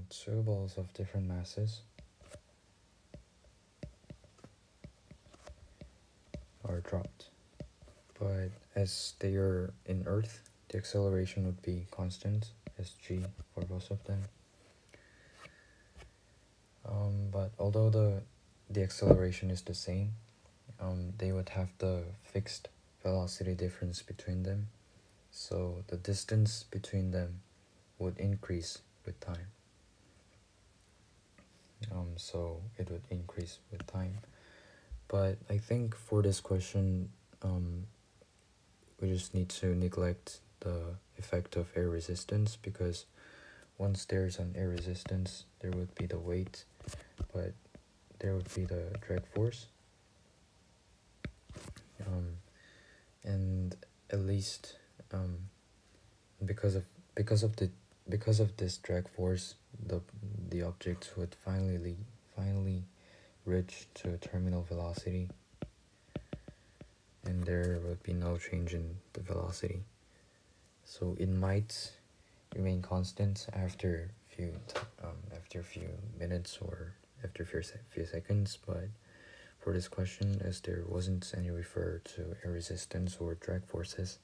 two balls of different masses are dropped, but as they are in Earth, the acceleration would be constant as g for both of them. But although the acceleration is the same, they would have the fixed velocity difference between them, so the distance between them would increase with time. So it would increase with time. But I think for this question, we just need to neglect the effect of air resistance, because once there's an air resistance, there would be the weight, but there would be the drag force. And at least because of this drag force, the object would finally reach to a terminal velocity, and there would be no change in the velocity. So it might remain constant after a few minutes or after a few seconds, but for this question, as there wasn't any refer to air resistance or drag forces,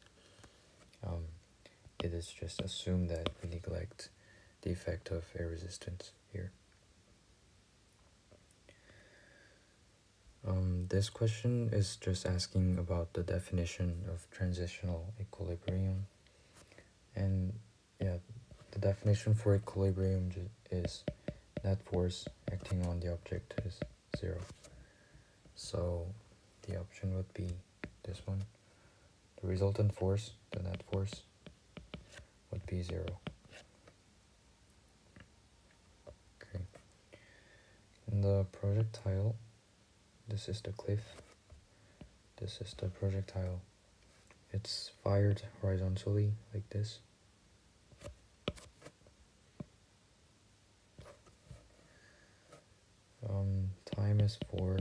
it is just assumed that we neglect the effect of air resistance here. This question is just asking about the definition of transitional equilibrium, and yeah, the definition for equilibrium is net force acting on the object is 0. So the option would be this one. The resultant force, the net force, would be 0. Okay. And the projectile, this is the cliff, this is the projectile. It's fired horizontally like this. Time is 4,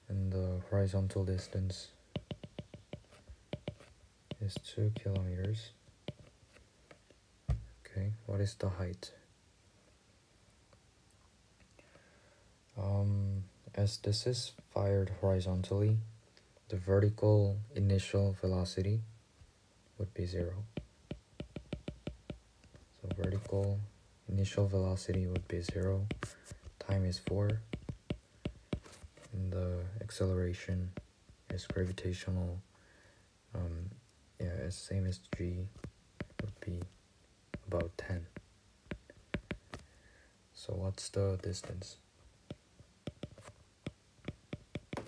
and the horizontal distance is 2 kilometers. Okay, what is the height? As this is fired horizontally, the vertical initial velocity would be 0. So vertical initial velocity would be 0, time is 4, and the acceleration is gravitational, same as g, would be about 10. So what's the distance? So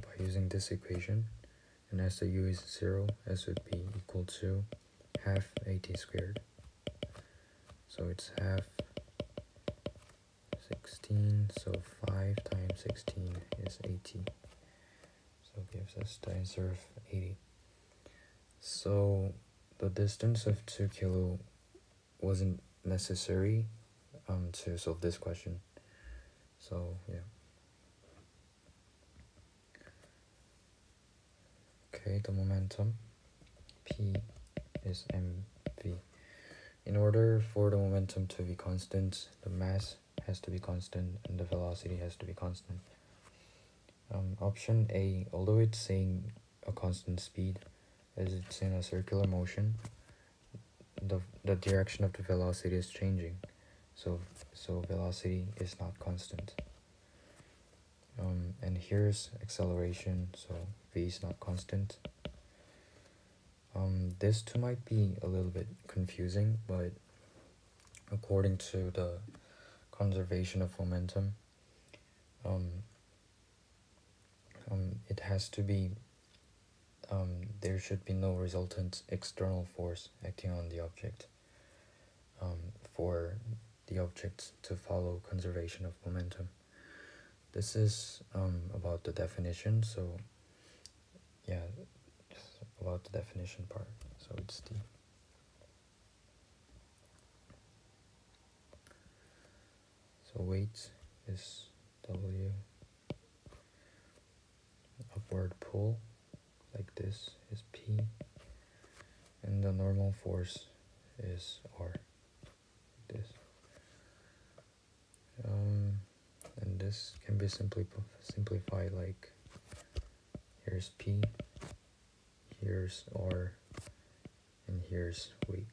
by using this equation, and as the u is 0, s would be equal to half at squared. So it's half 16, so 5 times 16 is 80. So it gives us the answer of 80. So the distance of 2 kilo wasn't necessary to solve this question. So yeah. Okay, the momentum P is mv. In order for the momentum to be constant, the mass has to be constant and the velocity has to be constant. Option A, although it's saying a constant speed, as it's in a circular motion, the direction of the velocity is changing, so velocity is not constant. And here's acceleration, so v is not constant. This too might be a little bit confusing, but according to the conservation of momentum, it has to be, there should be no resultant external force acting on the object for the object to follow conservation of momentum. This is about the definition, so yeah, just about the definition part. So it's D. So weight is W. Upward pull, like this, is P. And the normal force is R. this. And this can be simplified like here's P, here's R, and here's weight.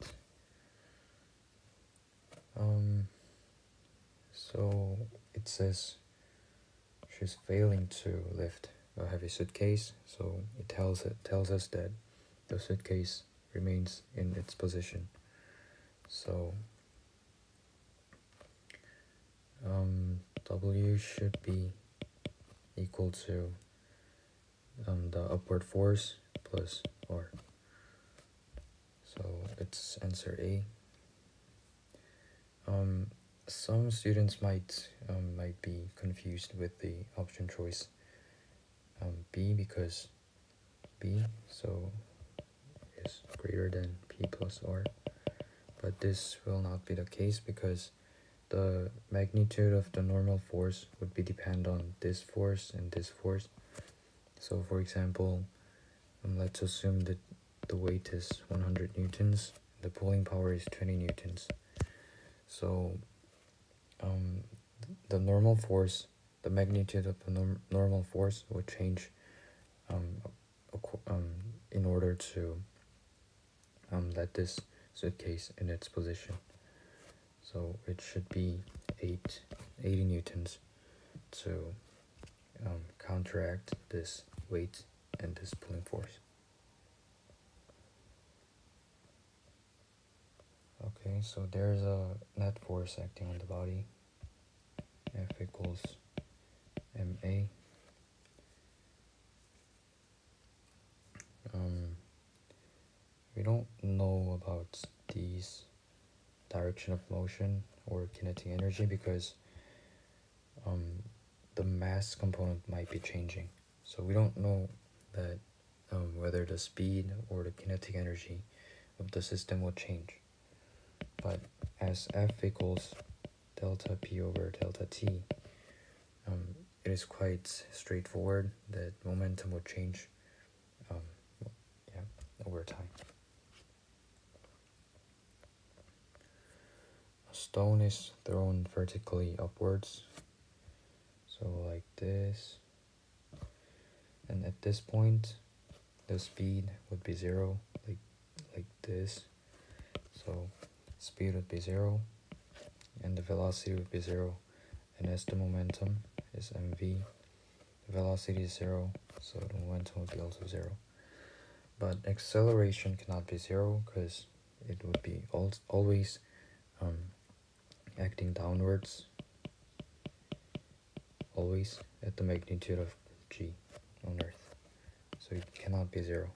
So it says she's failing to lift a heavy suitcase, so it tells us that the suitcase remains in its position. So W should be equal to the upward force plus R. So it's answer A. Some students might be confused with the option choice B, because B so is greater than P plus R, but this will not be the case because the magnitude of the normal force would be depend on this force and this force. So for example, let's assume that the weight is 100 newtons, the pulling power is 20 newtons. So the normal force, the magnitude of the normal force would change in order to let this suitcase in its position. So it should be 80 newtons to counteract this weight and this pulling force. Okay, so there's a net force acting on the body, F equals ma. We don't know about these direction of motion or kinetic energy because the mass component might be changing. So we don't know that whether the speed or the kinetic energy of the system will change. But as F equals delta P over delta T, it is quite straightforward that momentum will change over time. A stone is thrown vertically upwards, so like this, and at this point the speed would be 0, like this. So speed would be 0 and the velocity would be 0, and as the momentum is mv, the velocity is 0, so the momentum would be also 0. But acceleration cannot be 0 because it would be always acting downwards, always at the magnitude of g on Earth, so it cannot be 0.